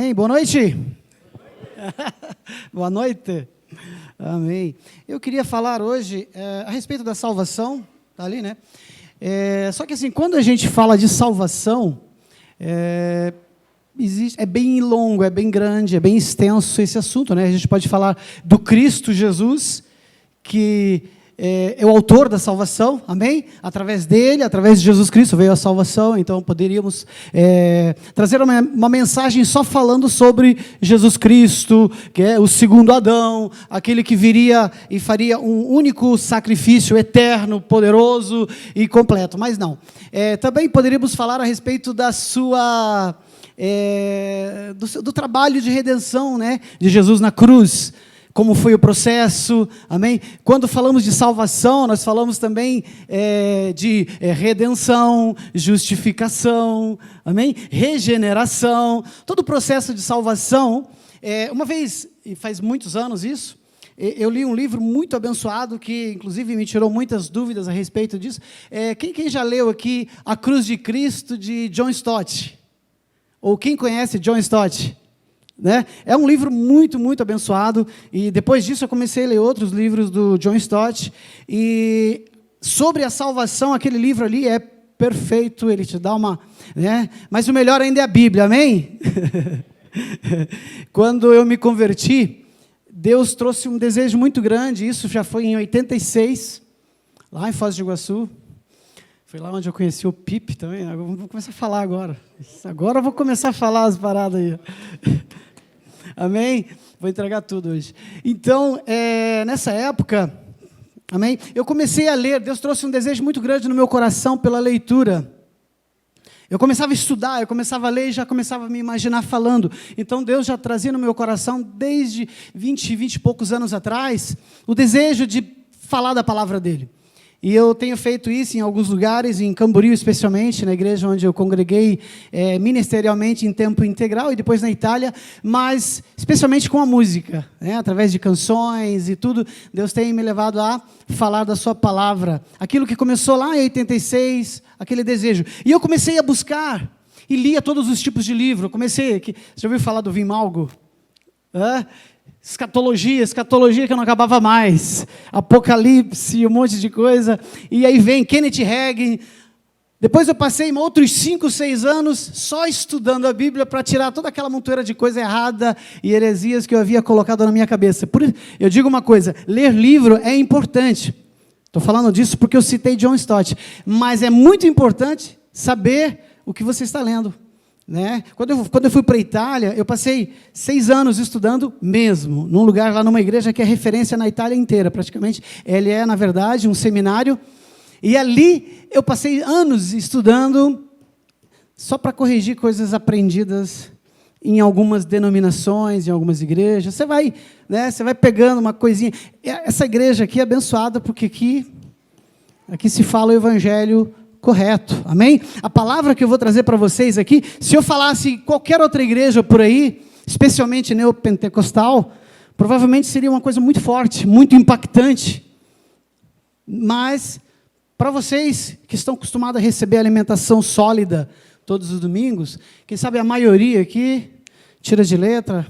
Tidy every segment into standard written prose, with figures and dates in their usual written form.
Amém? Boa noite. Boa noite. Amém. Eu queria falar hoje a respeito da salvação, tá ali, né? Só que assim, quando a gente fala de salvação, é bem longo, é bem grande, é bem extenso esse assunto, né? A gente pode falar do Cristo Jesus, que é o autor da salvação, amém? Através dele, através de Jesus Cristo veio a salvação, então poderíamos trazer uma mensagem só falando sobre Jesus Cristo, que é o segundo Adão, aquele que viria e faria um único sacrifício eterno, poderoso e completo, mas não. Também poderíamos falar a respeito da sua... do trabalho de redenção, né, de Jesus na cruz, como foi o processo, amém? Quando falamos de salvação, nós falamos também de redenção, justificação, amém? Regeneração, todo o processo de salvação. Uma vez, e faz muitos anos isso, eu li um livro muito abençoado, que inclusive me tirou muitas dúvidas a respeito disso. Quem já leu aqui A Cruz de Cristo, de John Stott? Ou quem conhece John Stott? Né? É um livro muito, muito abençoado, e depois disso eu comecei a ler outros livros do John Stott, e sobre a salvação, aquele livro ali é perfeito, ele te dá uma... né? Mas o melhor ainda é a Bíblia, amém? Quando eu me converti, Deus trouxe um desejo muito grande, isso já foi em 86, lá em Foz do Iguaçu. Foi lá onde eu conheci o Pipe também. Vou começar a falar agora. Agora eu vou começar a falar as paradas aí. Amém? Vou entregar tudo hoje. Então, nessa época, amém? Eu comecei a ler, Deus trouxe um desejo muito grande no meu coração pela leitura. Eu começava a estudar, eu começava a ler e já começava a me imaginar falando. Então, Deus já trazia no meu coração, desde 20 e poucos anos atrás, o desejo de falar da palavra dEle. E eu tenho feito isso em alguns lugares, em Camboriú especialmente, na igreja onde eu congreguei ministerialmente em tempo integral, e depois na Itália, mas especialmente com a música, né? Através de canções e tudo, Deus tem me levado a falar da sua palavra. Aquilo que começou lá em 86, aquele desejo. E eu comecei a buscar, e lia todos os tipos de livro. Você já ouviu falar do Vimalgo? Escatologia que eu não acabava mais, Apocalipse, um monte de coisa, e aí vem Kenneth Hagin. Depois eu passei outros 5, 6 anos só estudando a Bíblia para tirar toda aquela montoeira de coisa errada e heresias que eu havia colocado na minha cabeça. Por isso, eu digo uma coisa, ler livro é importante, estou falando disso porque eu citei John Stott, mas é muito importante saber o que você está lendo. Né? Quando eu fui para a Itália, eu passei 6 anos estudando mesmo, num lugar lá, numa igreja que é referência na Itália inteira, praticamente. Ele é, na verdade, um seminário, e ali eu passei anos estudando só para corrigir coisas aprendidas em algumas denominações, em algumas igrejas. Você vai pegando uma coisinha. Essa igreja aqui é abençoada, porque aqui se fala o evangelho correto, amém? A palavra que eu vou trazer para vocês aqui, se eu falasse qualquer outra igreja por aí, especialmente neopentecostal, provavelmente seria uma coisa muito forte, muito impactante. Mas, para vocês que estão acostumados a receber alimentação sólida todos os domingos, quem sabe a maioria aqui tira de letra,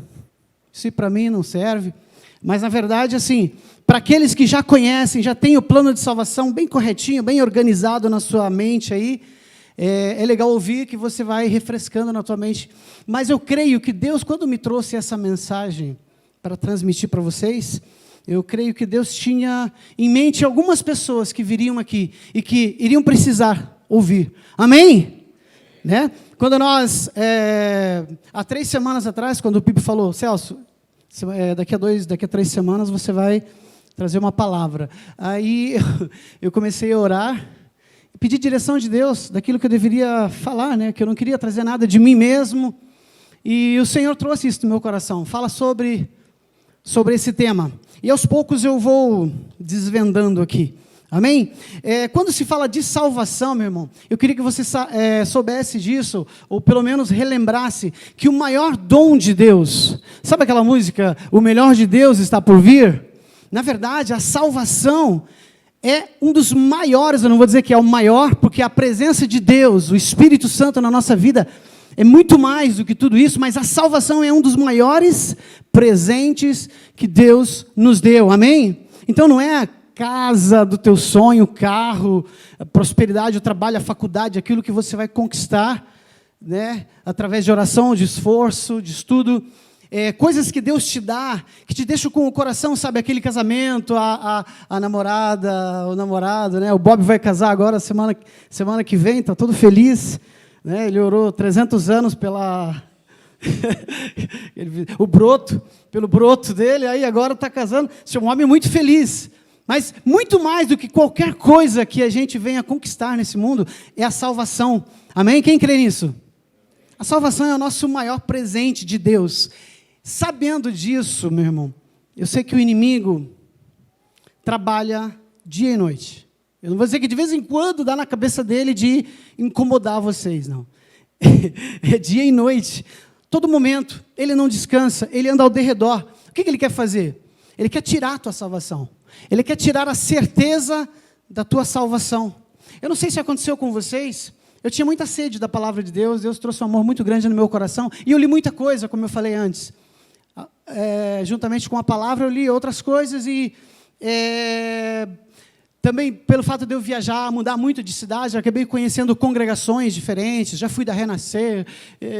isso para mim não serve, mas na verdade, assim, para aqueles que já conhecem, já têm o plano de salvação bem corretinho, bem organizado na sua mente aí, é legal ouvir que você vai refrescando na tua mente. Mas eu creio que Deus, quando me trouxe essa mensagem para transmitir para vocês, eu creio que Deus tinha em mente algumas pessoas que viriam aqui e que iriam precisar ouvir. Amém? Né? Quando nós, há 3 semanas atrás, quando o Pipe falou, Celso, daqui a 3 semanas você vai trazer uma palavra. Aí eu comecei a orar, pedir direção de Deus, daquilo que eu deveria falar, né? Que eu não queria trazer nada de mim mesmo, e o Senhor trouxe isso no meu coração, fala sobre esse tema, e aos poucos eu vou desvendando aqui, amém? Quando se fala de salvação, meu irmão, eu queria que você soubesse disso, ou pelo menos relembrasse, que o maior dom de Deus, sabe aquela música, o melhor de Deus está por vir? Na verdade, a salvação é um dos maiores, eu não vou dizer que é o maior, porque a presença de Deus, o Espírito Santo na nossa vida, é muito mais do que tudo isso, mas a salvação é um dos maiores presentes que Deus nos deu, amém? Então não é a casa do teu sonho, o carro, a prosperidade, o trabalho, a faculdade, aquilo que você vai conquistar, né? Através de oração, de esforço, de estudo, coisas que Deus te dá, que te deixam com o coração, sabe, aquele casamento, a namorada, o namorado, né? O Bob vai casar agora, semana que vem, está todo feliz, né? Ele orou 300 anos pelo broto dele, aí agora está casando, é um homem muito feliz. Mas muito mais do que qualquer coisa que a gente venha conquistar nesse mundo, é a salvação. Amém? Quem crê nisso? A salvação é o nosso maior presente de Deus. Sabendo disso, meu irmão, eu sei que o inimigo trabalha dia e noite. Eu não vou dizer que de vez em quando dá na cabeça dele de incomodar vocês, não. É dia e noite. Todo momento, ele não descansa, ele anda ao derredor. O que ele quer fazer? Ele quer tirar a tua salvação. Ele quer tirar a certeza da tua salvação. Eu não sei se aconteceu com vocês, eu tinha muita sede da palavra de Deus, Deus trouxe um amor muito grande no meu coração, e eu li muita coisa, como eu falei antes. Juntamente com a palavra, eu li outras coisas, e também pelo fato de eu viajar, mudar muito de cidade, eu acabei conhecendo congregações diferentes, já fui da Renascer,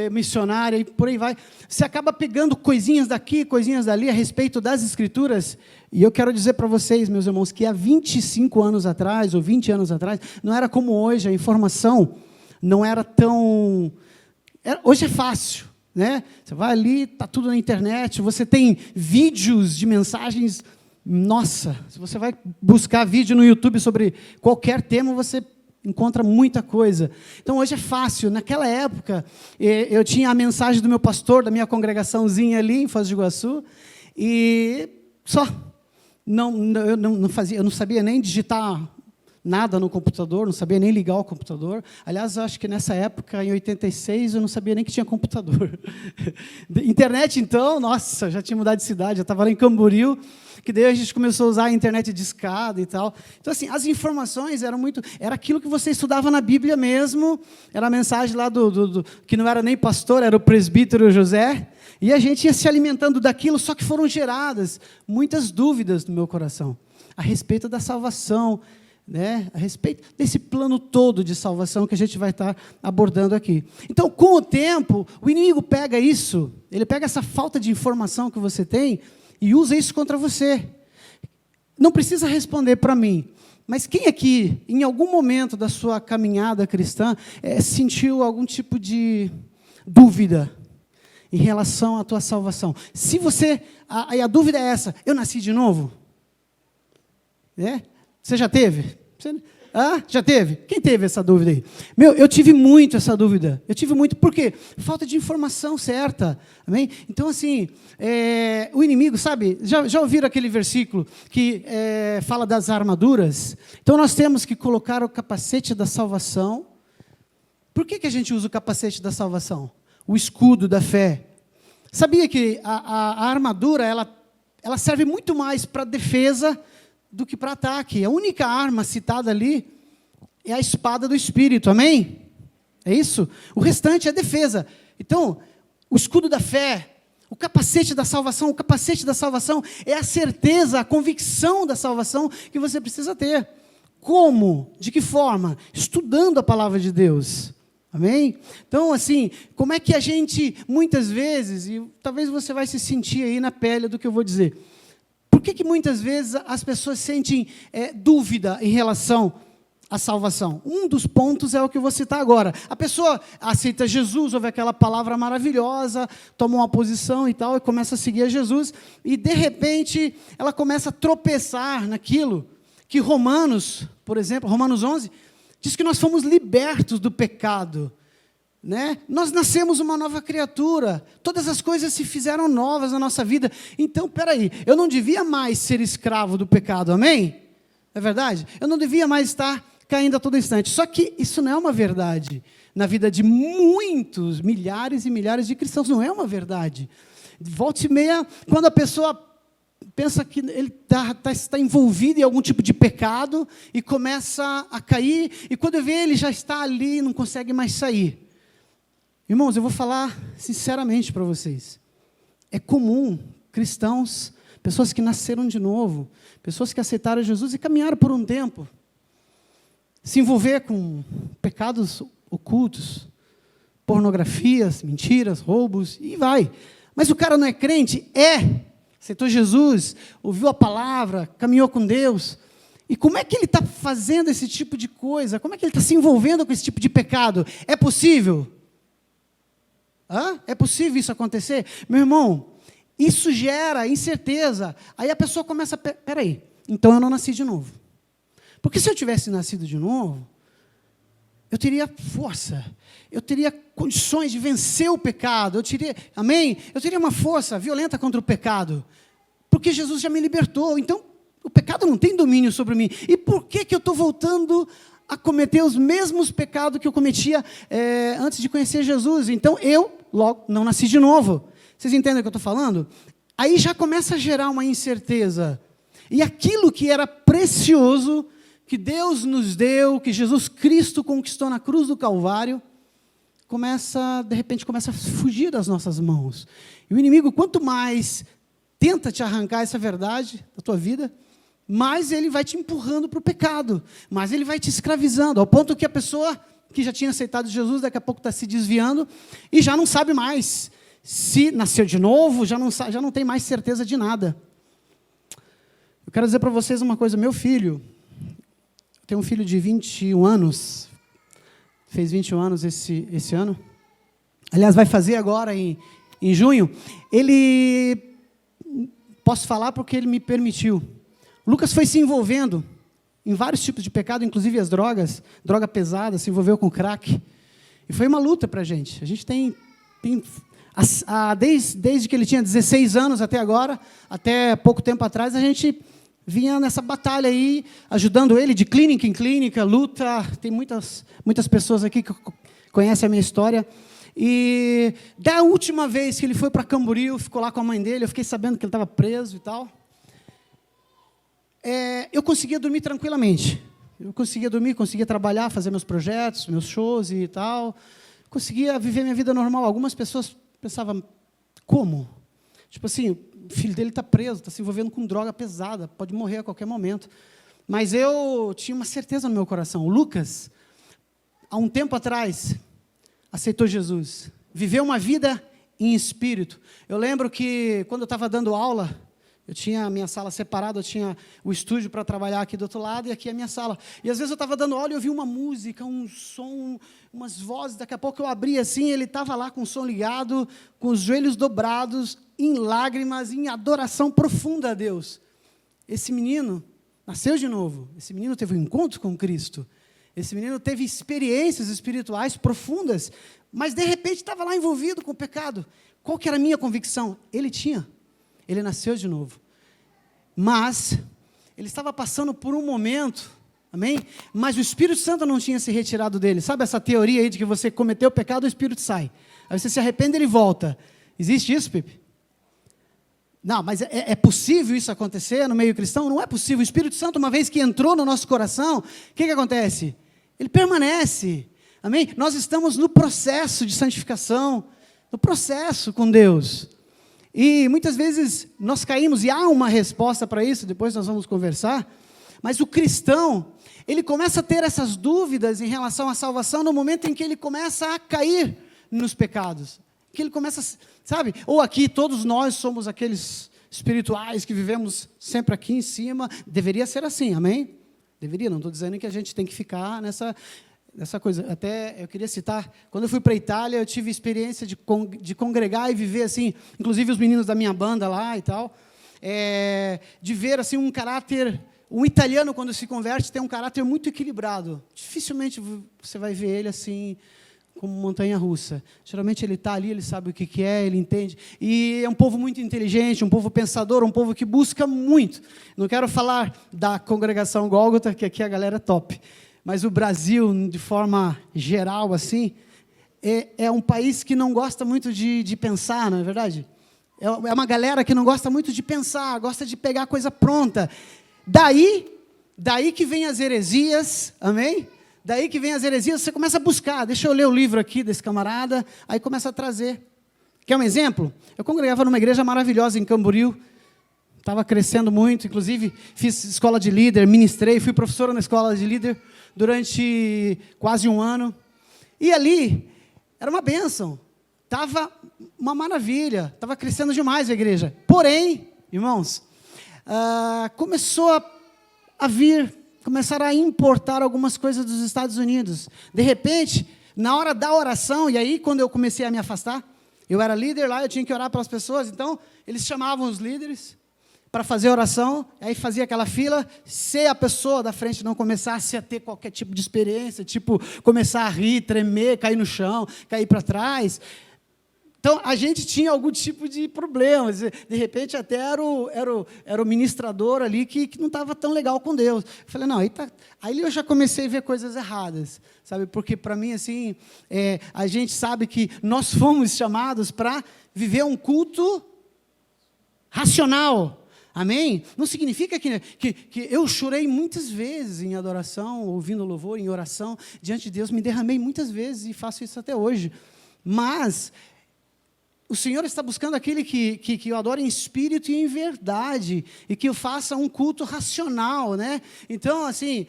missionária, e por aí vai. Você acaba pegando coisinhas daqui, coisinhas dali, a respeito das Escrituras, e eu quero dizer para vocês, meus irmãos, que há 25 anos atrás, ou 20 anos atrás, não era como hoje, a informação não era tão... Hoje é fácil, né? Você vai ali, está tudo na internet, você tem vídeos de mensagens... Nossa, se você vai buscar vídeo no YouTube sobre qualquer tema, você encontra muita coisa. Então, hoje é fácil. Naquela época, eu tinha a mensagem do meu pastor, da minha congregaçãozinha ali em Foz do Iguaçu, e só. Eu não sabia nem digitar nada no computador, não sabia nem ligar o computador. Aliás, eu acho que nessa época, em 86, eu não sabia nem que tinha computador. Internet, então, nossa, já tinha mudado de cidade, já estava lá em Camboriú, que daí a gente começou a usar a internet de escada e tal. Então, assim, as informações era aquilo que você estudava na Bíblia mesmo, era a mensagem lá que não era nem pastor, era o presbítero José, e a gente ia se alimentando daquilo, só que foram geradas muitas dúvidas no meu coração, a respeito da salvação, né, a respeito desse plano todo de salvação que a gente vai estar abordando aqui. Então, com o tempo, o inimigo pega isso, ele pega essa falta de informação que você tem e usa isso contra você. Não precisa responder para mim, mas quem aqui, em algum momento da sua caminhada cristã, sentiu algum tipo de dúvida em relação à tua salvação? Se você, a dúvida é essa, eu nasci de novo? Você já teve? Já teve? Quem teve essa dúvida aí? Eu tive muito essa dúvida. Eu tive muito, por quê? Falta de informação certa. Amém? Então, assim, o inimigo, sabe, já ouviram aquele versículo que fala das armaduras? Então, nós temos que colocar o capacete da salvação. Por que a gente usa o capacete da salvação? O escudo da fé. Sabia que a armadura, ela serve muito mais para defesa do que para ataque. A única arma citada ali é a espada do Espírito, amém? É isso? O restante é defesa. Então, o escudo da fé, o capacete da salvação é a certeza, a convicção da salvação que você precisa ter. Como? De que forma? Estudando a palavra de Deus. Amém? Então, assim, como é que a gente, muitas vezes, e talvez você vai se sentir aí na pele do que eu vou dizer, por que muitas vezes as pessoas sentem dúvida em relação à salvação? Um dos pontos é o que eu vou citar agora. A pessoa aceita Jesus, ouve aquela palavra maravilhosa, toma uma posição e tal, e começa a seguir a Jesus, e de repente ela começa a tropeçar naquilo que Romanos, por exemplo, Romanos 11, diz que nós fomos libertos do pecado. Né? Nós nascemos uma nova criatura, todas as coisas se fizeram novas na nossa vida. Então, peraí, eu não devia mais ser escravo do pecado, amém? É verdade? Eu não devia mais estar caindo a todo instante. Só que isso não é uma verdade na vida de muitos, milhares e milhares de cristãos, não é uma verdade. Volta e meia, quando a pessoa pensa que ele está envolvido em algum tipo de pecado e começa a cair, e quando vê, ele já está ali e não consegue mais sair. Irmãos, eu vou falar sinceramente para vocês. É comum cristãos, pessoas que nasceram de novo, pessoas que aceitaram Jesus e caminharam por um tempo, se envolver com pecados ocultos, pornografias, mentiras, roubos, e vai. Mas o cara não é crente? Aceitou Jesus, ouviu a palavra, caminhou com Deus. E como é que ele está fazendo esse tipo de coisa? Como é que ele está se envolvendo com esse tipo de pecado? É possível? É possível isso acontecer? Meu irmão, isso gera incerteza. Aí a pessoa começa, peraí, então eu não nasci de novo. Porque se eu tivesse nascido de novo, eu teria força, eu teria condições de vencer o pecado, amém? Eu teria uma força violenta contra o pecado, porque Jesus já me libertou, então o pecado não tem domínio sobre mim. E por que eu estou voltando a cometer os mesmos pecados que eu cometia antes de conhecer Jesus? Então eu, logo, não nasci de novo. Vocês entendem o que eu estou falando? Aí já começa a gerar uma incerteza. E aquilo que era precioso, que Deus nos deu, que Jesus Cristo conquistou na cruz do Calvário, de repente começa a fugir das nossas mãos. E o inimigo, quanto mais tenta te arrancar essa verdade da tua vida, mais ele vai te empurrando para o pecado, mais ele vai te escravizando, ao ponto que a pessoa que já tinha aceitado Jesus, daqui a pouco está se desviando, e já não sabe mais se nasceu de novo, já não tem mais certeza de nada. Eu quero dizer para vocês uma coisa, meu filho, eu tenho um filho de 21 anos, fez 21 anos esse ano, aliás, vai fazer agora em junho, posso falar porque ele me permitiu. Lucas foi se envolvendo em vários tipos de pecado, inclusive as drogas, droga pesada, se envolveu com crack, e foi uma luta para a gente. A gente tem desde que ele tinha 16 anos até agora, até pouco tempo atrás, a gente vinha nessa batalha aí, ajudando ele de clínica em clínica, luta. Tem muitas pessoas aqui que conhecem a minha história. E da última vez que ele foi para Camboriú, ficou lá com a mãe dele, eu fiquei sabendo que ele estava preso e tal. Eu conseguia dormir tranquilamente. Eu conseguia dormir, conseguia trabalhar, fazer meus projetos, meus shows e tal. Conseguia viver minha vida normal. Algumas pessoas pensavam, como? Tipo assim, o filho dele está preso, está se envolvendo com droga pesada, pode morrer a qualquer momento. Mas eu tinha uma certeza no meu coração. O Lucas, há um tempo atrás, aceitou Jesus. Viveu uma vida em espírito. Eu lembro que, quando eu estava dando aula, eu tinha a minha sala separada, eu tinha o estúdio para trabalhar aqui do outro lado, e aqui a minha sala. E às vezes eu estava dando aula e eu ouvia uma música, um som, umas vozes, daqui a pouco eu abria assim, ele estava lá com o som ligado, com os joelhos dobrados, em lágrimas, em adoração profunda a Deus. Esse menino nasceu de novo, esse menino teve um encontro com Cristo, esse menino teve experiências espirituais profundas, mas de repente estava lá envolvido com o pecado. Qual que era a minha convicção? Ele nasceu de novo. Mas ele estava passando por um momento, amém? Mas o Espírito Santo não tinha se retirado dele. Sabe essa teoria aí de que você cometeu o pecado, o Espírito sai. Aí você se arrepende e ele volta. Existe isso, Pipe? Não, mas é possível isso acontecer no meio cristão? Não é possível. O Espírito Santo, uma vez que entrou no nosso coração, o que acontece? Ele permanece. Amém? Nós estamos no processo de santificação, no processo com Deus. E muitas vezes nós caímos, e há uma resposta para isso, depois nós vamos conversar, mas o cristão, ele começa a ter essas dúvidas em relação à salvação no momento em que ele começa a cair nos pecados. Que ele começa, sabe? Ou aqui, todos nós somos aqueles espirituais que vivemos sempre aqui em cima. Deveria ser assim, amém? Deveria, não estou dizendo que a gente tem que ficar nessa coisa. Até eu queria citar, quando eu fui para a Itália, eu tive experiência de congregar e viver assim, inclusive os meninos da minha banda lá e tal, de ver assim um caráter, um italiano quando se converte tem um caráter muito equilibrado. Dificilmente você vai ver ele assim, como montanha-russa. Geralmente ele está ali, ele sabe o que é, ele entende. E é um povo muito inteligente, um povo pensador, um povo que busca muito. Não quero falar da congregação Gólgota, que aqui a galera é top. Mas o Brasil, de forma geral, assim, é um país que não gosta muito de pensar, não é verdade? É uma galera que não gosta muito de pensar, gosta de pegar a coisa pronta. Daí que vem as heresias, amém? daí que vem as heresias, você começa a buscar, deixa eu ler o livro aqui desse camarada, aí começa a trazer. Quer um exemplo? Eu congregava numa igreja maravilhosa em Camboriú, estava crescendo muito, inclusive fiz escola de líder, ministrei, fui professora na escola de líder durante quase um ano, e ali era uma bênção, estava uma maravilha, estava crescendo demais a igreja, porém, irmãos, começaram a importar algumas coisas dos Estados Unidos. De repente, na hora da oração, e aí quando eu comecei a me afastar, eu era líder lá, eu tinha que orar pelas pessoas, então eles chamavam os líderes para fazer oração, aí fazia aquela fila, se a pessoa da frente não começasse a ter qualquer tipo de experiência, tipo começar a rir, tremer, cair no chão, cair para trás. Então, a gente tinha algum tipo de problema. De repente, até era o ministrador ali que não estava tão legal com Deus. Eu falei, não, aí eu já comecei a ver coisas erradas, sabe? Porque, para mim, assim, a gente sabe que nós fomos chamados para viver um culto racional. Amém? Não significa que eu chorei muitas vezes em adoração, ouvindo louvor, em oração, diante de Deus, me derramei muitas vezes e faço isso até hoje. Mas o Senhor está buscando aquele que eu adoro em espírito e em verdade, e que eu faça um culto racional, né? Então, assim,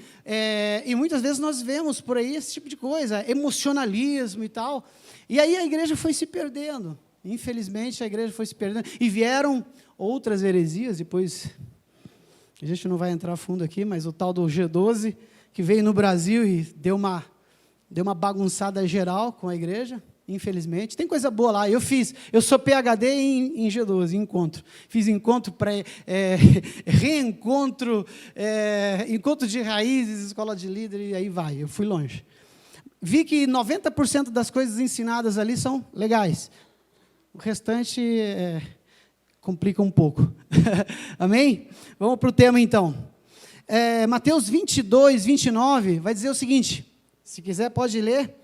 e muitas vezes nós vemos por aí esse tipo de coisa, emocionalismo e tal, e aí a igreja foi se perdendo, infelizmente a igreja foi se perdendo, e vieram outras heresias, depois, a gente não vai entrar a fundo aqui, mas o tal do G12, que veio no Brasil e deu uma bagunçada geral com a igreja, infelizmente. Tem coisa boa lá. Eu sou PhD em G12, em encontro. Fiz encontro reencontro, encontro de raízes, escola de líder, e aí vai. Eu fui longe. Vi que 90% das coisas ensinadas ali são legais. O restante complica um pouco. Amém? Vamos para o tema, então. Mateus 22, 29, vai dizer o seguinte, se quiser pode ler.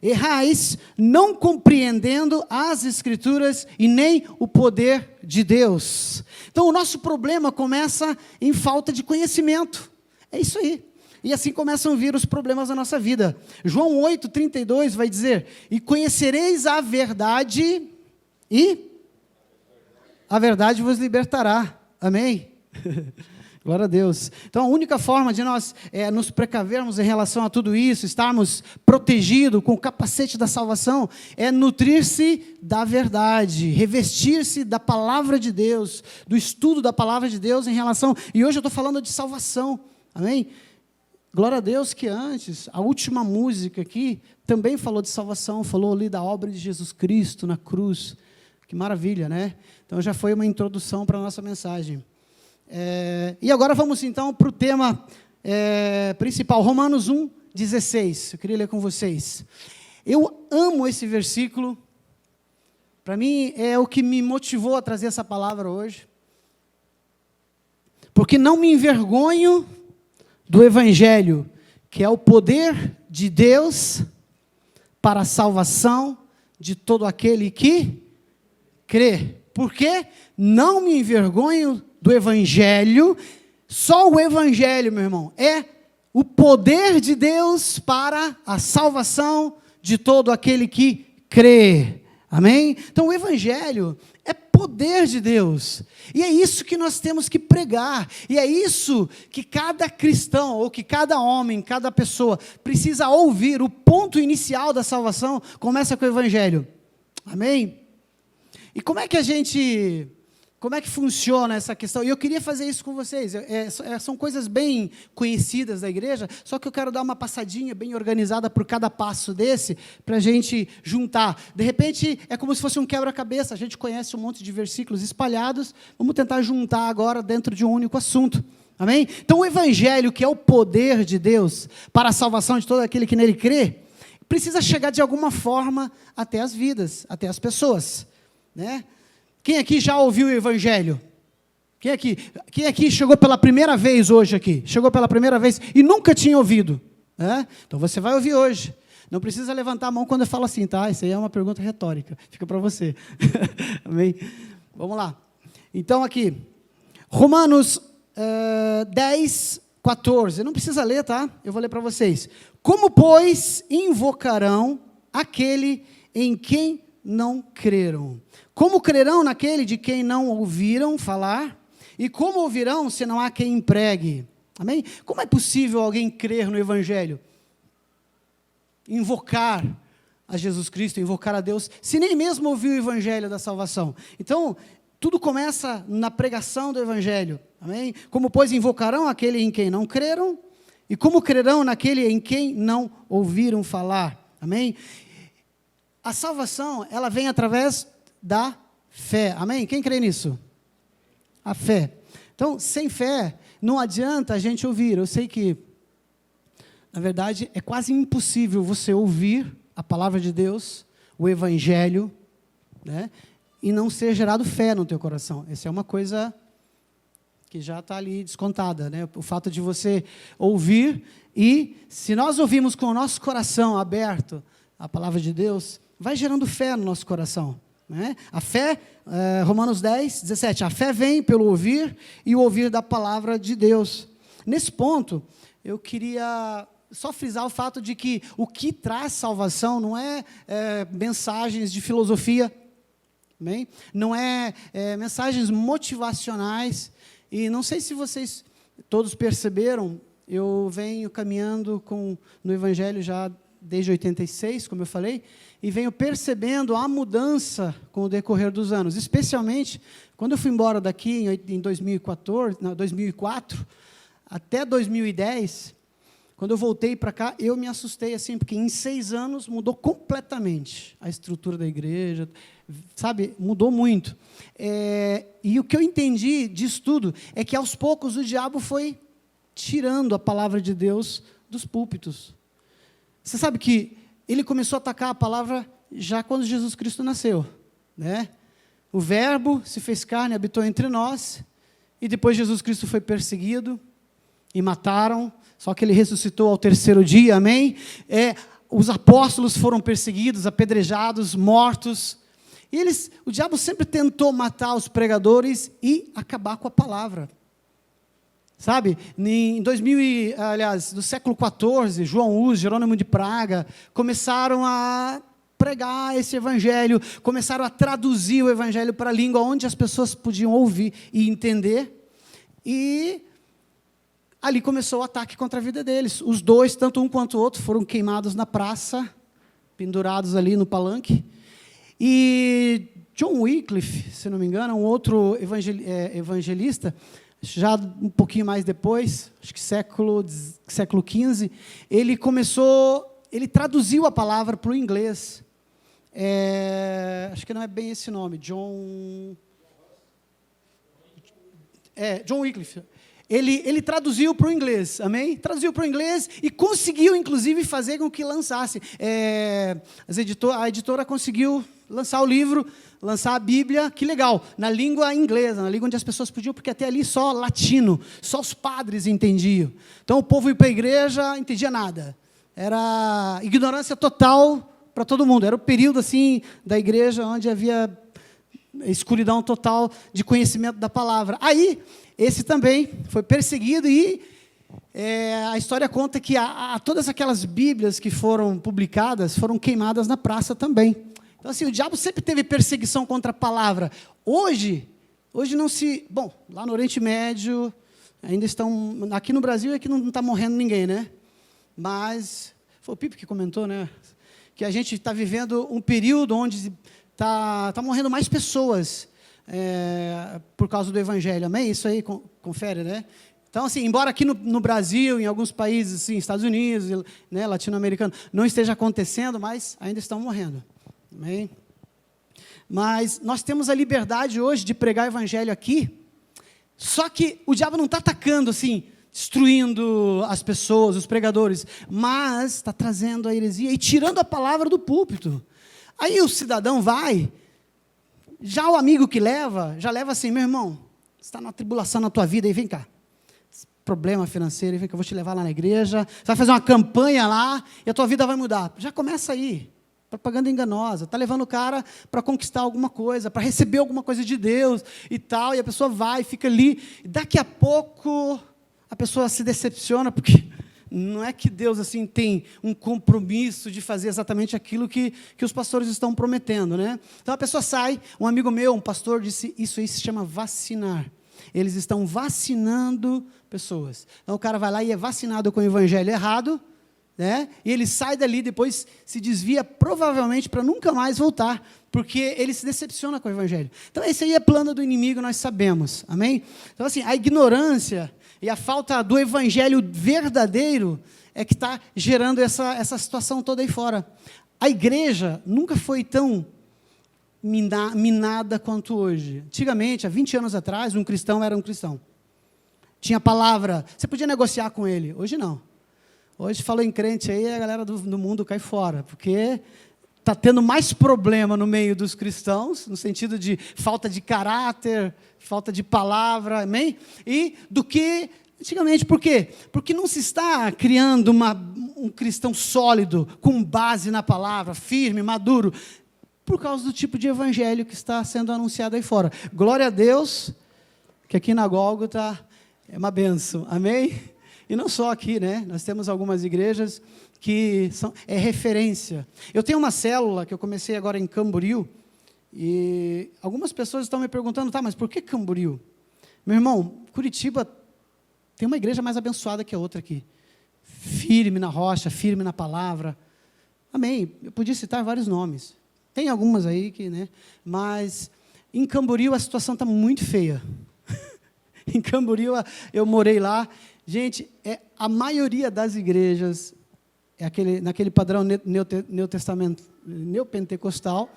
Errais, não compreendendo as Escrituras e nem o poder de Deus. Então, o nosso problema começa em falta de conhecimento. É isso aí. E assim começam a vir os problemas da nossa vida. João 8,32 vai dizer, e conhecereis a verdade, e a verdade vos libertará. Amém? Glória a Deus. Então, a única forma de nós nos precavermos em relação a tudo isso, estarmos protegidos com o capacete da salvação, é nutrir-se da verdade, revestir-se da palavra de Deus, do estudo da palavra de Deus em relação... E hoje eu estou falando de salvação, amém? Glória a Deus que antes, a última música aqui, também falou de salvação, falou ali da obra de Jesus Cristo na cruz. Que maravilha, né? Então, já foi uma introdução para a nossa mensagem. E agora vamos então para o tema principal, Romanos 1,16. Eu queria ler com vocês. Eu amo esse versículo, para mim é o que me motivou a trazer essa palavra hoje, porque não me envergonho do Evangelho, que é o poder de Deus para a salvação de todo aquele que crê. Porque não me envergonho do Evangelho, só o Evangelho, meu irmão, é o poder de Deus para a salvação de todo aquele que crê. Amém? Então, o Evangelho é poder de Deus. E é isso que nós temos que pregar. E é isso que cada cristão, ou que cada homem, cada pessoa, precisa ouvir. O ponto inicial da salvação começa com o Evangelho. Amém? E como é que funciona essa questão? E eu queria fazer isso com vocês. São coisas bem conhecidas da igreja, só que eu quero dar uma passadinha bem organizada por cada passo desse, para a gente juntar. De repente, é como se fosse um quebra-cabeça, a gente conhece um monte de versículos espalhados, vamos tentar juntar agora dentro de um único assunto. Amém? Então, o Evangelho, que é o poder de Deus para a salvação de todo aquele que nele crê, precisa chegar de alguma forma até as vidas, até as pessoas. Né? Quem aqui já ouviu o Evangelho? Quem aqui chegou pela primeira vez hoje aqui? Chegou pela primeira vez e nunca tinha ouvido? Então você vai ouvir hoje. Não precisa levantar a mão quando eu falo assim, tá? Isso aí é uma pergunta retórica. Fica para você. Amém? Vamos lá. Então aqui, Romanos 10, 14, não precisa ler, tá? Eu vou ler para vocês. Como, pois, invocarão aquele em quem não creram? Como crerão naquele de quem não ouviram falar? E como ouvirão se não há quem pregue? Amém? Como é possível alguém crer no Evangelho? Invocar a Jesus Cristo, invocar a Deus, se nem mesmo ouviu o Evangelho da salvação. Então, tudo começa na pregação do Evangelho. Amém? Como, pois, invocarão aquele em quem não creram? E como crerão naquele em quem não ouviram falar? Amém? A salvação, ela vem através da fé. Amém? Quem crê nisso? A fé. Então, sem fé, não adianta a gente ouvir. Eu sei que, na verdade, é quase impossível você ouvir a palavra de Deus, o Evangelho, né, e não ser gerado fé no teu coração. Essa é uma coisa que já está ali descontada, né? O fato de você ouvir e, se nós ouvirmos com o nosso coração aberto a palavra de Deus, vai gerando fé no nosso coração, né? A fé, Romanos 10, 17, a fé vem pelo ouvir e o ouvir da palavra de Deus. Nesse ponto, eu queria só frisar o fato de que o que traz salvação não é mensagens de filosofia, amém? Não é mensagens motivacionais, e não sei se vocês todos perceberam, eu venho caminhando no Evangelho já desde 86, como eu falei, e venho percebendo a mudança com o decorrer dos anos, especialmente quando eu fui embora daqui em 2004, até 2010, quando eu voltei para cá, eu me assustei assim, porque em 6 anos mudou completamente a estrutura da igreja, sabe, mudou muito. E o que eu entendi disso tudo é que aos poucos o diabo foi tirando a palavra de Deus dos púlpitos. Você sabe que ele começou a atacar a palavra já quando Jesus Cristo nasceu, né? O Verbo se fez carne, habitou entre nós, e depois Jesus Cristo foi perseguido, e mataram, só que ele ressuscitou ao 3º dia, amém? Os apóstolos foram perseguidos, apedrejados, mortos, e o diabo sempre tentou matar os pregadores e acabar com a palavra. Sabe, no século XIV, João Hus, Jerônimo de Praga, começaram a pregar esse evangelho, começaram a traduzir o evangelho para a língua onde as pessoas podiam ouvir e entender, e ali começou o ataque contra a vida deles. Os dois, tanto um quanto o outro, foram queimados na praça, pendurados ali no palanque, e John Wycliffe, se não me engano, um outro evangelista, já um pouquinho mais depois, acho que século XV, ele traduziu a palavra para o inglês. Acho que não é bem esse nome, John Wycliffe. Ele traduziu para o inglês, amém? Traduziu para o inglês e conseguiu, inclusive, fazer com que lançasse. A editora conseguiu lançar o livro, lançar a Bíblia, que legal, na língua inglesa, na língua onde as pessoas podiam, porque até ali só latino, só os padres entendiam. Então o povo ia para a igreja, não entendia nada. Era ignorância total para todo mundo. Era o período assim da igreja onde havia escuridão total de conhecimento da palavra. Aí, esse também foi perseguido e a história conta que todas aquelas Bíblias que foram publicadas foram queimadas na praça também. Então, assim, o diabo sempre teve perseguição contra a palavra. Hoje não se... Bom, lá no Oriente Médio, ainda estão... Aqui no Brasil é que não está morrendo ninguém, né? Mas, foi o Pipe que comentou, né? Que a gente está vivendo um período onde está morrendo mais pessoas por causa do Evangelho, amém? Isso aí, confere, né? Então, assim, embora aqui no Brasil, em alguns países, assim, Estados Unidos, né, latino-americano, não esteja acontecendo, mas ainda estão morrendo. Amém? Mas nós temos a liberdade hoje de pregar o evangelho aqui, só que o diabo não está atacando assim, destruindo as pessoas, os pregadores, mas está trazendo a heresia e tirando a palavra do púlpito. Aí o cidadão vai, já o amigo que já leva assim, meu irmão, você está numa tribulação na tua vida, aí vem cá, problema financeiro, vem cá, eu vou te levar lá na igreja, você vai fazer uma campanha lá, e a tua vida vai mudar. Já começa aí. Propaganda enganosa, está levando o cara para conquistar alguma coisa, para receber alguma coisa de Deus e tal, e a pessoa vai, fica ali, e daqui a pouco a pessoa se decepciona, porque não é que Deus assim tem um compromisso de fazer exatamente aquilo que os pastores estão prometendo, né? Então a pessoa sai, um amigo meu, um pastor, disse, isso aí se chama vacinar. Eles estão vacinando pessoas. Então o cara vai lá e é vacinado com o evangelho errado, né? E ele sai dali, depois se desvia, provavelmente para nunca mais voltar, porque ele se decepciona com o evangelho. Então esse aí é plano do inimigo, nós sabemos, amém? Então assim, a ignorância e a falta do evangelho verdadeiro é que está gerando essa situação toda aí fora. A igreja nunca foi tão minada quanto hoje. Antigamente, há 20 anos atrás, um cristão era um cristão. Tinha palavra, você podia negociar com ele. Hoje não. Hoje, falou em crente aí, a galera do mundo cai fora, porque está tendo mais problema no meio dos cristãos, no sentido de falta de caráter, falta de palavra, amém? E do que antigamente. Por quê? Porque não se está criando um cristão sólido, com base na palavra, firme, maduro, por causa do tipo de evangelho que está sendo anunciado aí fora. Glória a Deus, que aqui na Gólgota é uma bênção, amém? E não só aqui, né? Nós temos algumas igrejas que é referência. Eu tenho uma célula que eu comecei agora em Camboriú, e algumas pessoas estão me perguntando, tá, mas por que Camboriú? Meu irmão, Curitiba tem uma igreja mais abençoada que a outra aqui. Firme na rocha, firme na palavra. Amém. Eu podia citar vários nomes. Tem algumas aí que, né? Mas em Camboriú a situação está muito feia. Em Camboriú eu morei lá. Gente, a maioria das igrejas é naquele padrão neopentecostal,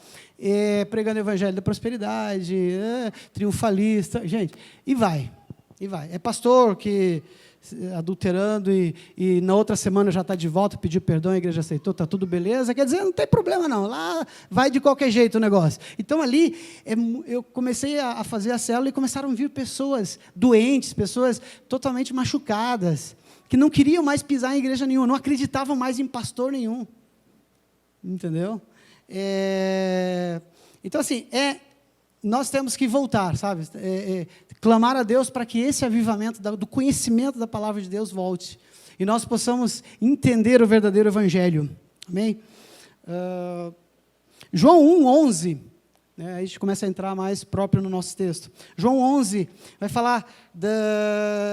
pregando o evangelho da prosperidade, triunfalista, gente, e vai. É pastor que adulterando e na outra semana já está de volta, pediu perdão, a igreja aceitou, está tudo beleza, quer dizer, não tem problema não, lá vai de qualquer jeito o negócio. Então ali, eu comecei a fazer a célula e começaram a vir pessoas doentes, pessoas totalmente machucadas, que não queriam mais pisar em igreja nenhuma, não acreditavam mais em pastor nenhum, entendeu? Então assim, nós temos que voltar, sabe? Clamar a Deus para que esse avivamento do conhecimento da palavra de Deus volte. E nós possamos entender o verdadeiro evangelho. Amém? João 1:11, né, aí a gente começa a entrar mais próprio no nosso texto. João 11 vai falar,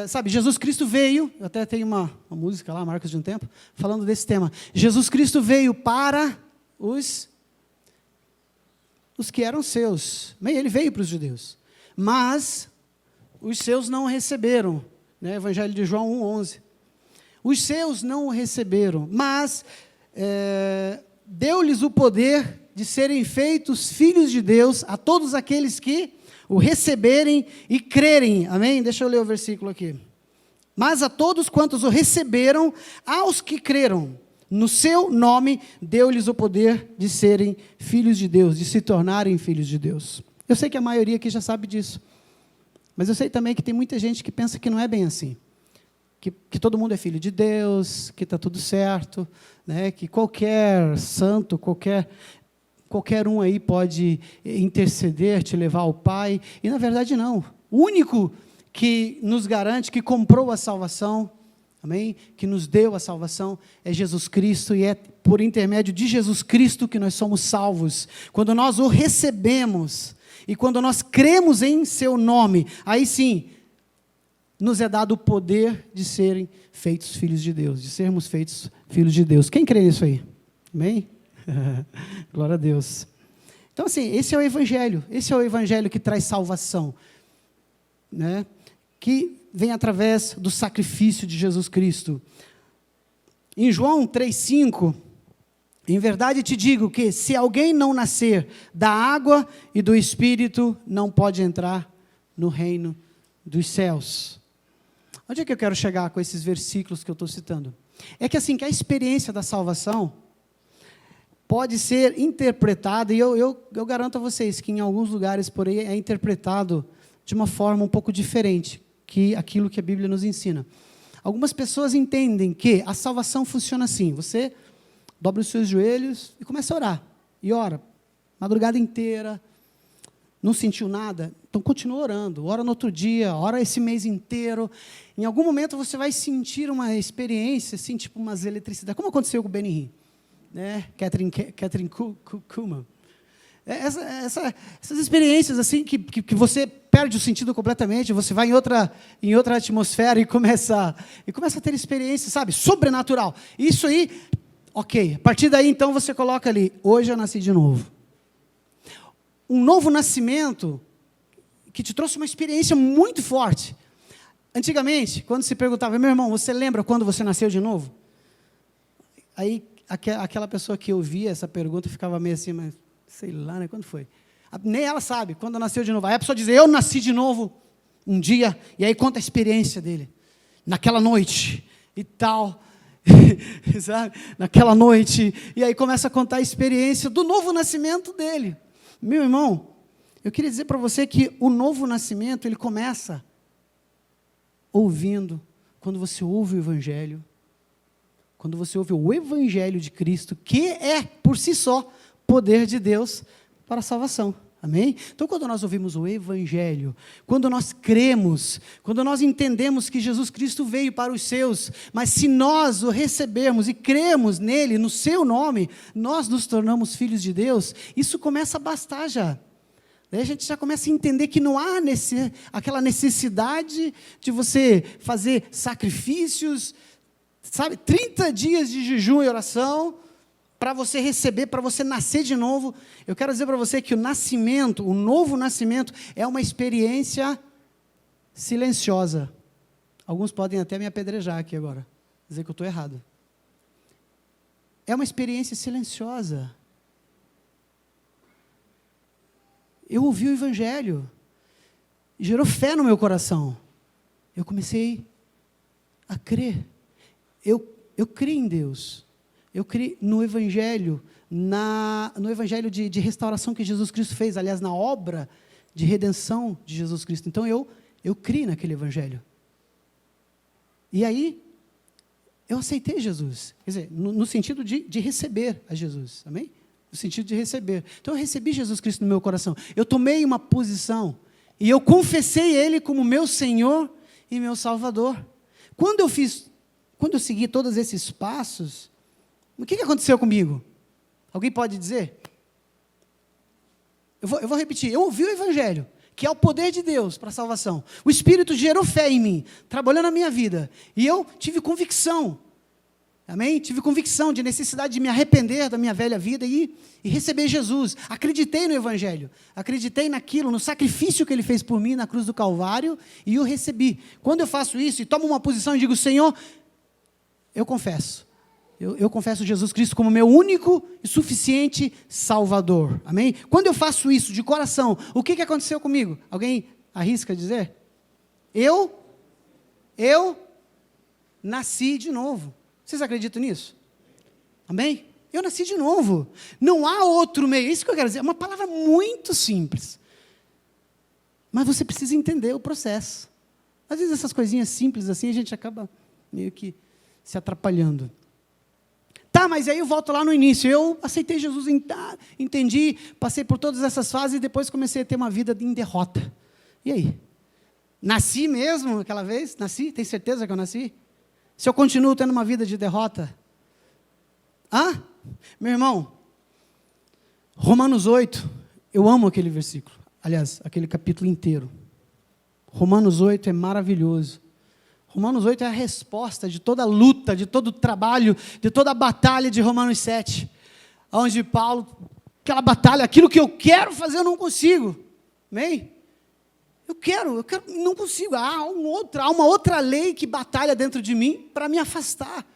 sabe, Jesus Cristo veio, eu até tenho uma música lá, Marcos de um Tempo, falando desse tema. Jesus Cristo veio para os que eram seus. Ele veio para os judeus. Mas os seus não o receberam. Né? Evangelho de João 1:11. Os seus não o receberam, mas deu-lhes o poder de serem feitos filhos de Deus a todos aqueles que o receberem e crerem. Amém? Deixa eu ler o versículo aqui. Mas a todos quantos o receberam, aos que creram, no seu nome, deu-lhes o poder de serem filhos de Deus, de se tornarem filhos de Deus. Eu sei que a maioria aqui já sabe disso. Mas eu sei também que tem muita gente que pensa que não é bem assim. Que todo mundo é filho de Deus, que está tudo certo, né? Que qualquer santo, qualquer um aí pode interceder, te levar ao Pai. E, na verdade, não. O único que nos garante, que comprou a salvação, amém? Que nos deu a salvação é Jesus Cristo, e é por intermédio de Jesus Cristo que nós somos salvos. Quando nós o recebemos e quando nós cremos em seu nome, aí sim, nos é dado o poder de serem feitos filhos de Deus, de sermos feitos filhos de Deus. Quem crê nisso aí? Amém? Glória a Deus. Então assim, esse é o evangelho que traz salvação, né? Que vem através do sacrifício de Jesus Cristo. Em João 3,5, em verdade te digo que se alguém não nascer da água e do Espírito, não pode entrar no reino dos céus. Onde é que eu quero chegar com esses versículos que eu estou citando? É que assim, que a experiência da salvação pode ser interpretada, e eu garanto a vocês que em alguns lugares por aí é interpretado de uma forma um pouco diferente que aquilo que a Bíblia nos ensina. Algumas pessoas entendem que a salvação funciona assim: você dobra os seus joelhos e começa a orar. E ora, madrugada inteira, não sentiu nada, Então, continua orando. Ora no outro dia, ora esse mês inteiro. Em algum momento, você vai sentir uma experiência, assim, tipo umas eletricidades. Como aconteceu com o Benny Hinn, né? Catherine Kuhlman. Essas experiências, assim, que você perde o sentido completamente, você vai em outra atmosfera e começa a ter experiência, sabe? Sobrenatural. Isso aí, ok. A partir daí, então, você coloca ali, hoje eu nasci de novo. Um novo nascimento que te trouxe uma experiência muito forte. Antigamente, quando se perguntava, meu irmão, você lembra quando você nasceu de novo? Aí, aquela pessoa que ouvia essa pergunta ficava meio assim, mas sei lá, né? Quando foi? Nem ela sabe quando nasceu de novo. Aí a pessoa diz, eu nasci de novo um dia, e aí conta a experiência dele, naquela noite e tal, sabe? Naquela noite, e aí começa a contar a experiência do novo nascimento dele. Meu irmão, eu queria dizer para você que o novo nascimento, ele começa ouvindo, quando você ouve o Evangelho, quando você ouve o Evangelho de Cristo, que é, por si só, poder de Deus para a salvação. Amém? Então, quando nós ouvimos o Evangelho, quando nós cremos, quando nós entendemos que Jesus Cristo veio para os seus, mas se nós o recebermos e cremos nele, no seu nome, nós nos tornamos filhos de Deus, isso começa a bastar já. Daí a gente já começa a entender que não há aquela necessidade de você fazer sacrifícios, sabe, 30 dias de jejum e oração, para você receber, para você nascer de novo. Eu quero dizer para você que o nascimento, o novo nascimento, é uma experiência silenciosa. Alguns podem até me apedrejar aqui agora, dizer que eu estou errado. É uma experiência silenciosa. Eu ouvi o Evangelho, gerou fé no meu coração. Eu comecei a crer. Eu criei em Deus. Eu criei no Evangelho, no Evangelho de restauração que Jesus Cristo fez, aliás, na obra de redenção de Jesus Cristo. Então, eu criei naquele Evangelho. E aí, eu aceitei Jesus. Quer dizer, no sentido de receber a Jesus. Amém? No sentido de receber. Então, eu recebi Jesus Cristo no meu coração. Eu tomei uma posição. E eu confessei Ele como meu Senhor e meu Salvador. Quando eu segui todos esses passos, o que aconteceu comigo? Alguém pode dizer? Eu vou repetir. Eu ouvi o Evangelho, que é o poder de Deus para a salvação. O Espírito gerou fé em mim, trabalhando na minha vida. E eu tive convicção. Amém? Tive convicção de necessidade de me arrepender da minha velha vida e receber Jesus. Acreditei no Evangelho. Acreditei naquilo, no sacrifício que Ele fez por mim na cruz do Calvário, e o recebi. Quando eu faço isso e tomo uma posição e digo, Senhor, eu confesso. Eu confesso Jesus Cristo como meu único e suficiente Salvador. Amém? Quando eu faço isso de coração, o que aconteceu comigo? Alguém arrisca dizer? Eu nasci de novo. Vocês acreditam nisso? Amém? Eu nasci de novo. Não há outro meio. Isso que eu quero dizer. É uma palavra muito simples. Mas você precisa entender o processo. Às vezes essas coisinhas simples assim, a gente acaba meio que se atrapalhando. Tá, mas aí eu volto lá no início. Eu aceitei Jesus, entendi, passei por todas essas fases e depois comecei a ter uma vida em derrota. E aí? Nasci mesmo aquela vez? Nasci? Tem certeza que eu nasci? Se eu continuo tendo uma vida de derrota? Meu irmão, Romanos 8, eu amo aquele versículo. Aliás, aquele capítulo inteiro. Romanos 8 é maravilhoso. Romanos 8 é a resposta de toda a luta, de todo o trabalho, de toda a batalha de Romanos 7. Onde Paulo, aquela batalha, aquilo que eu quero fazer eu não consigo. Amém? Eu quero, não consigo. Há uma outra lei que batalha dentro de mim para me afastar.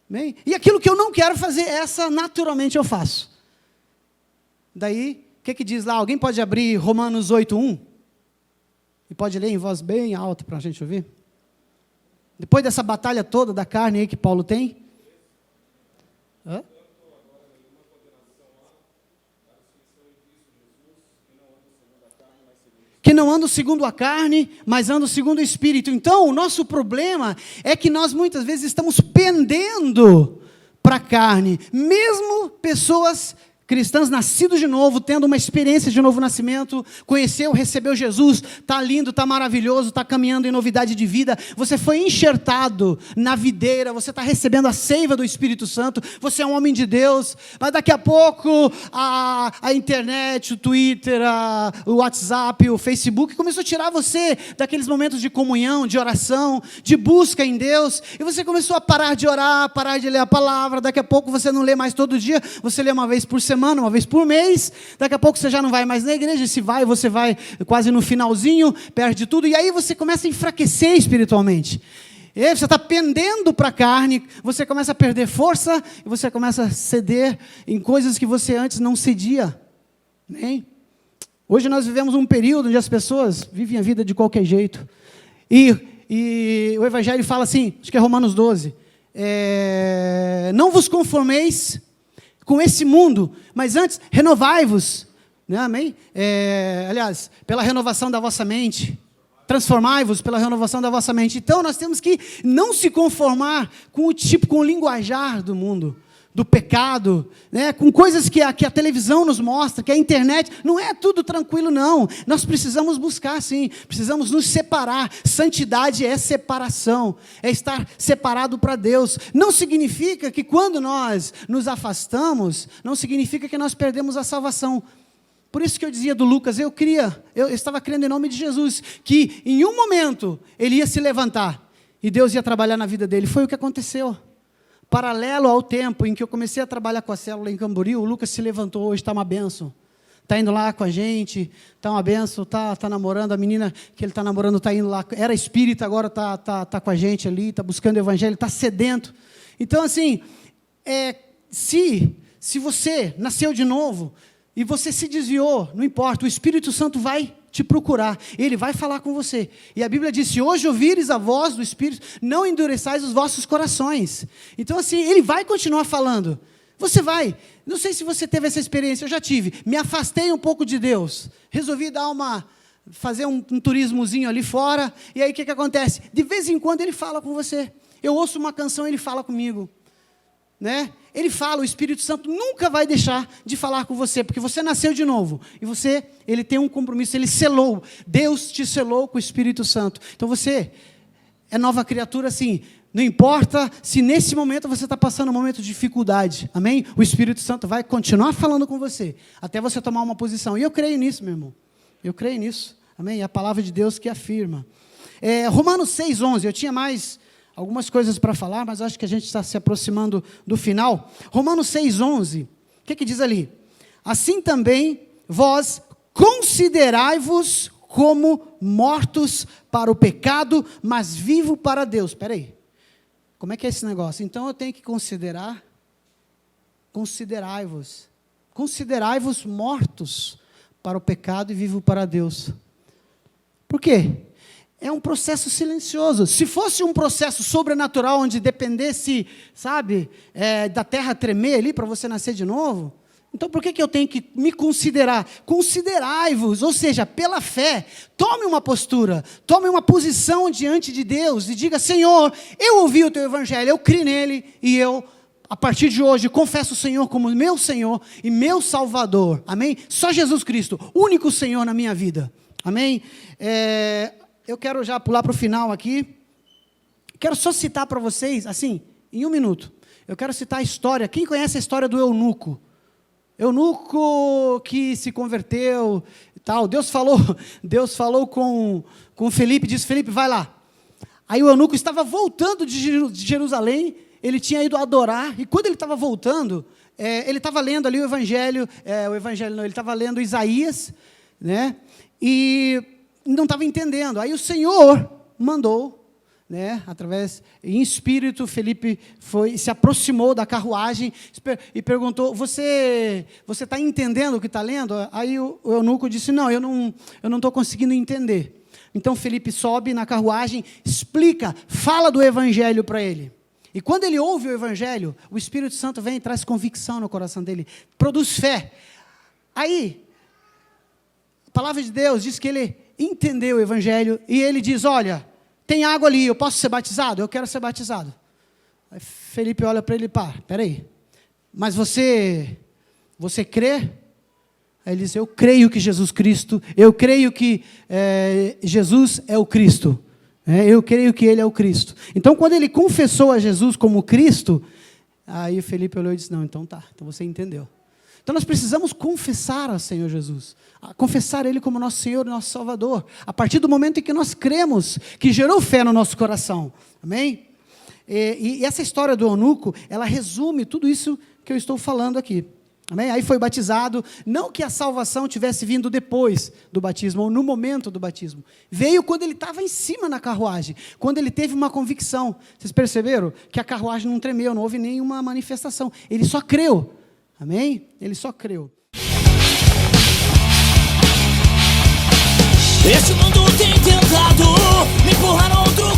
Amém? E aquilo que eu não quero fazer, essa naturalmente eu faço. Daí, o que diz lá? Alguém pode abrir Romanos 8:1? E pode ler em voz bem alta para a gente ouvir? Depois dessa batalha toda da carne aí que Paulo tem. Que não andam segundo a carne, mas andam segundo o Espírito. Então, o nosso problema é que nós muitas vezes estamos pendendo para a carne. Mesmo pessoas cristãs nascidos de novo, tendo uma experiência de novo nascimento, conheceu, recebeu Jesus, está lindo, está maravilhoso, está caminhando em novidade de vida, você foi enxertado na videira, você está recebendo a seiva do Espírito Santo, você é um homem de Deus, mas daqui a pouco a internet, o Twitter, o WhatsApp, o Facebook, começou a tirar você daqueles momentos de comunhão, de oração, de busca em Deus, e você começou a parar de orar, parar de ler a palavra, daqui a pouco você não lê mais todo dia, você lê uma vez por semana, uma vez por mês, daqui a pouco você já não vai mais na igreja, se vai, você vai quase no finalzinho, perde tudo, e aí você começa a enfraquecer espiritualmente. E aí você está pendendo para a carne, você começa a perder força, e você começa a ceder em coisas que você antes não cedia. Né? Hoje nós vivemos um período onde as pessoas vivem a vida de qualquer jeito. E o Evangelho fala assim, acho que é Romanos 12, não vos conformeis com esse mundo, mas antes renovai-vos, né? Amém? Aliás, pela renovação da vossa mente, transformai-vos pela renovação da vossa mente. Então nós temos que não se conformar com o linguajar do mundo, do pecado, né? Com coisas que a televisão nos mostra, que a internet, não é tudo tranquilo não, nós precisamos buscar sim, precisamos nos separar, santidade é separação, é estar separado para Deus, não significa que quando nós nos afastamos, não significa que nós perdemos a salvação. Por isso que eu dizia do Lucas, eu estava crendo em nome de Jesus, que em um momento ele ia se levantar, e Deus ia trabalhar na vida dele, foi o que aconteceu. Paralelo ao tempo em que eu comecei a trabalhar com a célula em Camboriú, o Lucas se levantou, hoje está uma bênção. Está indo lá com a gente, está uma bênção, está namorando, a menina que ele está namorando está indo lá, era espírita, agora está com a gente ali, está buscando o evangelho, está sedento. Então, assim, se você nasceu de novo e você se desviou, não importa, o Espírito Santo vai te procurar, ele vai falar com você, e a Bíblia diz, se hoje ouvires a voz do Espírito, não endureçais os vossos corações, então assim, ele vai continuar falando, você vai, não sei se você teve essa experiência, eu já tive, me afastei um pouco de Deus, resolvi fazer um turismozinho ali fora, e aí o que acontece? De vez em quando ele fala com você, eu ouço uma canção e ele fala comigo, né? Ele fala, o Espírito Santo nunca vai deixar de falar com você, porque você nasceu de novo, e ele tem um compromisso, ele selou, Deus te selou com o Espírito Santo, então você é nova criatura assim, não importa se nesse momento você está passando um momento de dificuldade, amém? O Espírito Santo vai continuar falando com você, até você tomar uma posição, e eu creio nisso, meu irmão, eu creio nisso, amém? É a palavra de Deus que afirma. Romanos 6,11, eu tinha mais algumas coisas para falar, mas acho que a gente está se aproximando do final. Romanos 6,11, o que diz ali? Assim também vós considerai-vos como mortos para o pecado, mas vivo para Deus. Espera aí, como é que é esse negócio? Então eu tenho que considerai-vos mortos para o pecado e vivo para Deus. Por quê? É um processo silencioso. Se fosse um processo sobrenatural, onde dependesse, sabe, da terra tremer ali para você nascer de novo, então por que eu tenho que me considerar? Considerai-vos, ou seja, pela fé, tome uma postura, tome uma posição diante de Deus e diga, Senhor, eu ouvi o teu evangelho, eu criei nele e eu, a partir de hoje, confesso o Senhor como meu Senhor e meu Salvador, amém? Só Jesus Cristo, único Senhor na minha vida, amém? Eu quero já pular para o final aqui, quero só citar para vocês, assim, em 1 minuto, eu quero citar a história, quem conhece a história do eunuco? Eunuco que se converteu e tal, Deus falou com Felipe, disse, Felipe, vai lá. Aí o eunuco estava voltando de Jerusalém, ele tinha ido adorar, e quando ele estava voltando, ele estava lendo ali o Evangelho não, ele estava lendo Isaías, né, e não estava entendendo, aí o Senhor mandou, né, em espírito, Felipe se aproximou da carruagem e perguntou, você está entendendo o que está lendo? Aí o eunuco disse, não, eu não estou conseguindo entender. Então Felipe sobe na carruagem, explica, fala do Evangelho para ele. E quando ele ouve o Evangelho, o Espírito Santo vem e traz convicção no coração dele, produz fé. Aí, a palavra de Deus diz que ele entendeu o Evangelho e ele diz, olha, tem água ali, eu posso ser batizado? Eu quero ser batizado. Aí Felipe olha para ele, espera aí, mas você você crê? Aí ele diz, eu creio que Jesus Cristo, eu creio que Jesus é o Cristo. Eu creio que Ele é o Cristo. Então, quando ele confessou a Jesus como Cristo, aí o Felipe olhou e disse, não, então tá, então você entendeu. Então nós precisamos confessar ao Senhor Jesus, confessar Ele como nosso Senhor e nosso Salvador, a partir do momento em que nós cremos, que gerou fé no nosso coração, amém? E essa história do eunuco, ela resume tudo isso que eu estou falando aqui, amém? Aí foi batizado, não que a salvação tivesse vindo depois do batismo, ou no momento do batismo, veio quando ele estava em cima na carruagem, quando ele teve uma convicção. Vocês perceberam que a carruagem não tremeu, não houve nenhuma manifestação, ele só creu. Amém? Ele só creu. Este mundo tem tentado me empurrar a outro